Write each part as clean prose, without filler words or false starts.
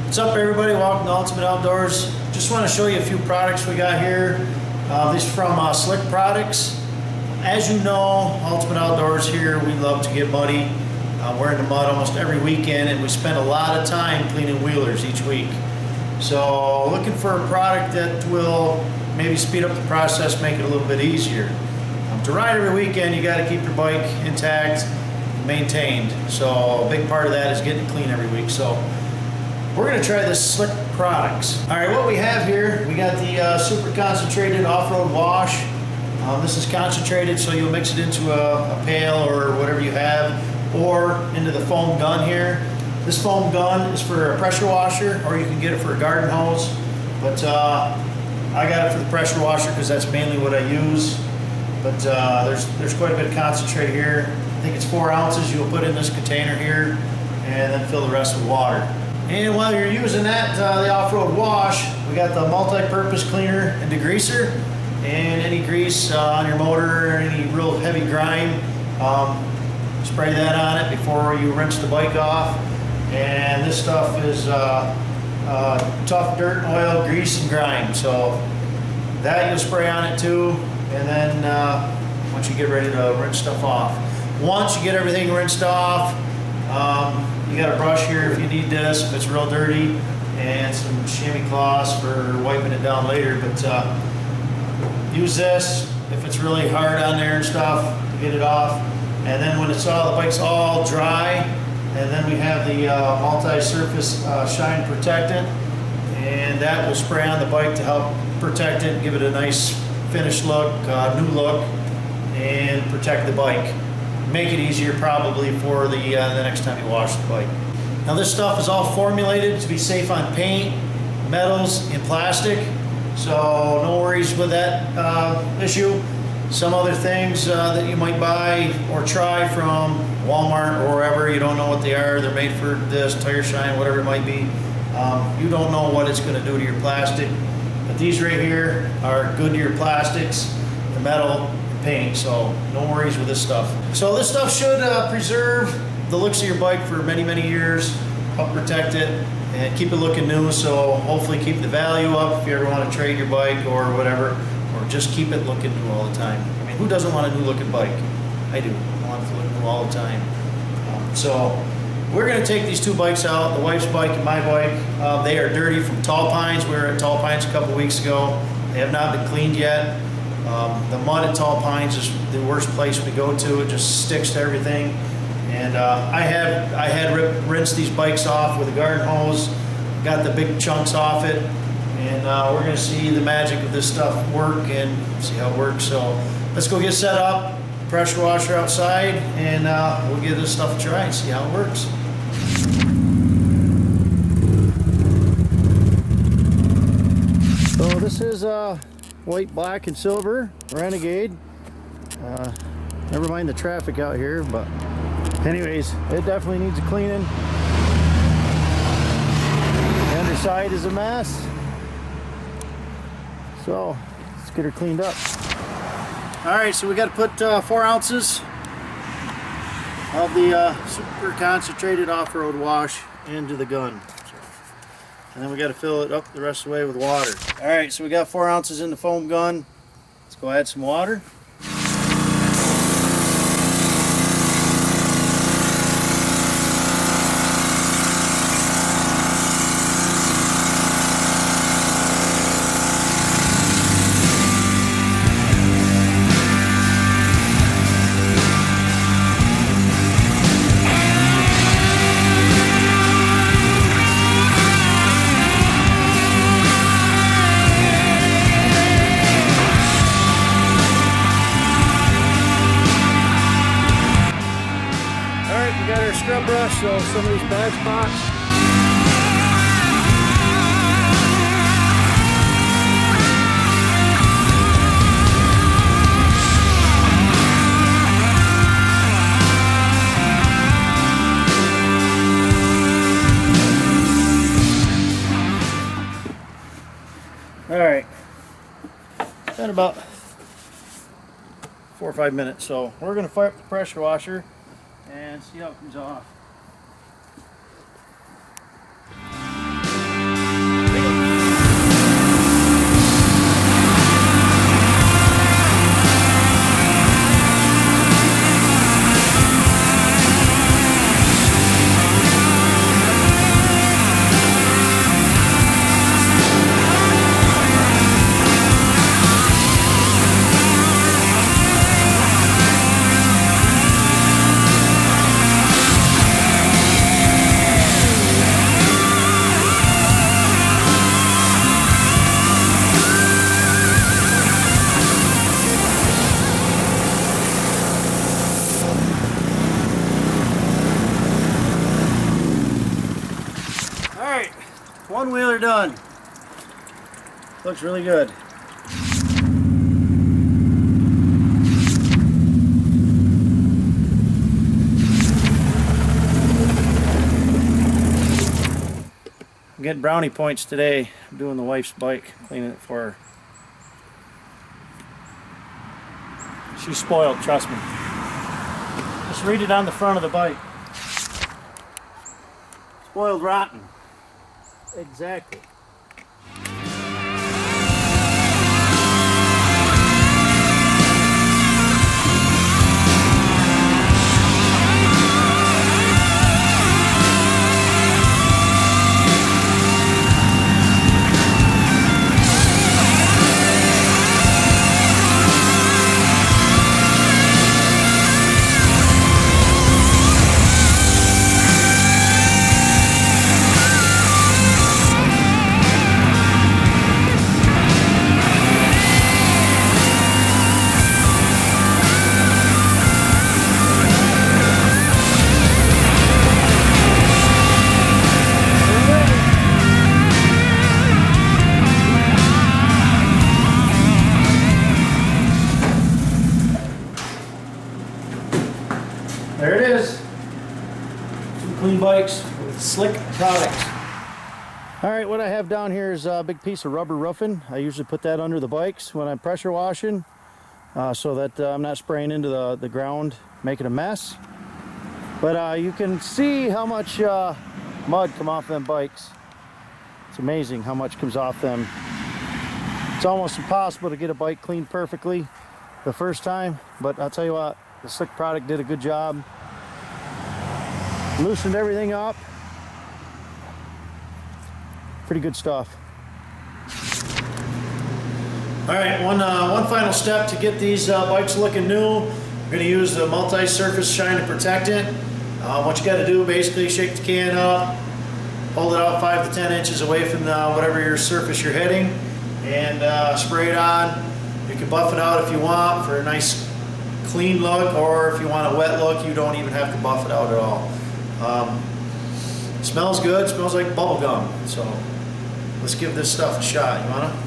What's up, everybody? Welcome to Ultimate Outdoors. Just want to show you a few products we got here. This is from Slick Products. As you know, Ultimate Outdoors here, we love to get muddy. We're in the mud almost every weekend, and we spend a lot of time cleaning wheelers each week. So looking for a product that will maybe speed up the process, make it a little bit easier. To ride every weekend, you got to keep your bike intact, maintained. So a big part of that is getting it clean every week. So we're going to try this Slick Products. All right, what we have here, we got the super concentrated off-road wash. This is concentrated, so you'll mix it into a pail or whatever you have, or into the foam gun here. This foam gun is for a pressure washer, or you can get it for a garden hose. But I got it for the pressure washer because that's mainly what I use. But there's quite a bit of concentrate here. I think it's 4 ounces you'll put in this container here, and then fill the rest with water. And while you're using that, the off-road wash, we got the multi-purpose cleaner and degreaser. And any grease on your motor or any real heavy grime, spray that on it before you rinse the bike off. And this stuff is tough dirt, oil, grease, and grime. So that you'll spray on it too. And then once you get ready to rinse stuff off. Once you get everything rinsed off, you got a brush here if you need this, if it's real dirty, and some chamois cloths for wiping it down later. But use this if it's really hard on there and stuff to get it off. And then when the bike's all dry, and then we have the multi-surface shine protectant, and that will spray on the bike to help protect it, give it a nice finished look, new look, and protect the bike. Make it easier probably for the next time you wash the bike. Now this stuff is all formulated to be safe on paint, metals, and plastic. So no worries with that issue. Some other things that you might buy or try from Walmart or wherever, you don't know what they are. They're made for this, tire shine, whatever it might be. You don't know what it's going to do to your plastic. But these right here are good to your plastics, the metal, the paint. So no worries with this stuff. So this stuff should preserve the looks of your bike for many, many years, help protect it, and keep it looking new, so hopefully keep the value up if you ever want to trade your bike or whatever, or just keep it looking new all the time. I mean, who doesn't want a new looking bike? I do. I want it to look new all the time. So we're going to take these two bikes out, the wife's bike and my bike. They are dirty from Tall Pines. We were at Tall Pines a couple weeks ago. They have not been cleaned yet. The mud at Tall Pines is the worst place we go to. It just sticks to everything. And I had rinsed these bikes off with a garden hose, got the big chunks off it, and we're going to see the magic of this stuff work and see how it works. So let's go get set up, pressure washer outside, and we'll give this stuff a try and see how it works. So this is white, black, and silver Renegade. Never mind the traffic out here, but anyways, it definitely needs a cleaning. The underside is a mess. So let's get her cleaned up. Alright, so we got to put 4 ounces of the super concentrated off-road wash into the gun. And then we got to fill it up the rest of the way with water. Alright, so we got 4 ounces in the foam gun. Let's go add some water. Scrub brush, so some of these bad spots. All right, been about 4 or 5 minutes, so we're going to fire up the pressure washer and see how it comes off. one wheeler done. Looks really good. I'm getting brownie points today. I'm doing the wife's bike, cleaning it for her. She's spoiled, trust me. Just read it on the front of the bike. Spoiled rotten. Exactly. There it is. Two clean bikes with Slick products. All right, what I have down here is a big piece of rubber roofing. I usually put that under the bikes when I'm pressure washing so that I'm not spraying into the ground, making a mess. But you can see how much mud come off them bikes. It's amazing how much comes off them. It's almost impossible to get a bike cleaned perfectly the first time, but I'll tell you what, the Slick product did a good job. Loosened everything up. Pretty good stuff. All right, one final step to get these bikes looking new. We're going to use the multi-surface shine and protectant. What you got to do, basically shake the can up, hold it out 5 to 10 inches away from whatever your surface you're hitting, and spray it on. You can buff it out if you want for a nice clean look, or if you want a wet look, you don't even have to buff it out at all. Smells good, smells like bubble gum. So let's give this stuff a shot. You wanna?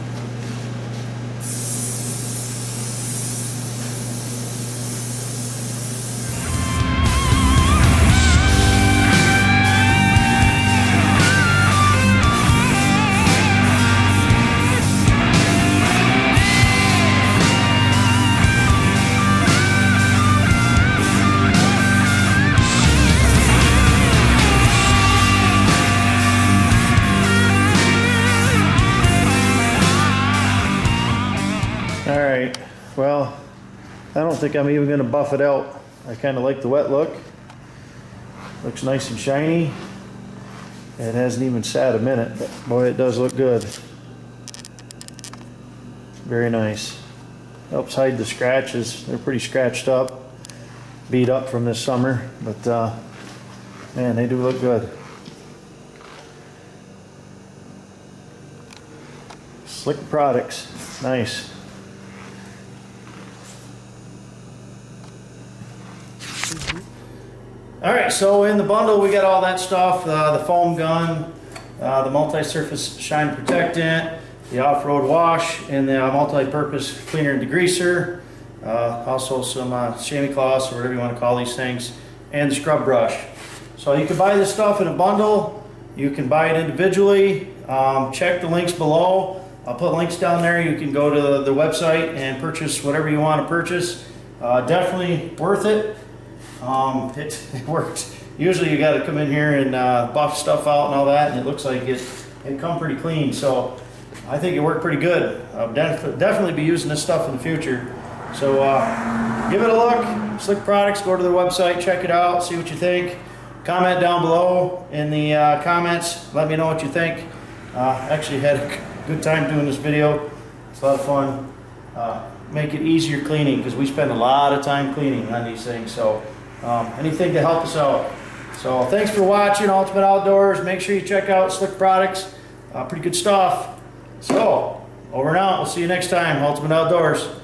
Alright, well, I don't think I'm even going to buff it out. I kind of like the wet look. Looks nice and shiny. It hasn't even sat a minute, but boy, it does look good. Very nice. Helps hide the scratches. They're pretty scratched up, beat up from this summer, but man, they do look good. Slick products, nice. All right, so in the bundle we got all that stuff, the foam gun, the multi-surface shine protectant, the off-road wash, and the multi-purpose cleaner and degreaser, also some chamois cloths or whatever you want to call these things, and the scrub brush. So you can buy this stuff in a bundle, you can buy it individually. Check the links below. I'll put links down there. You can go to the website and purchase whatever you want to purchase. Definitely worth it. It worked. Usually you got to come in here and buff stuff out and all that, and it looks like it come pretty clean. So I think it worked pretty good. I'll definitely be using this stuff in the future. So give it a look. Slick Products. Go to their website, check it out, see what you think. Comment down below in the comments. Let me know what you think. Actually had a good time doing this video. It's a lot of fun. Make it easier cleaning because we spend a lot of time cleaning on these things. So anything to help us out. So thanks for watching Ultimate Outdoors. Make sure you check out Slick Products. Pretty good stuff. So over and out. We'll see you next time. Ultimate Outdoors.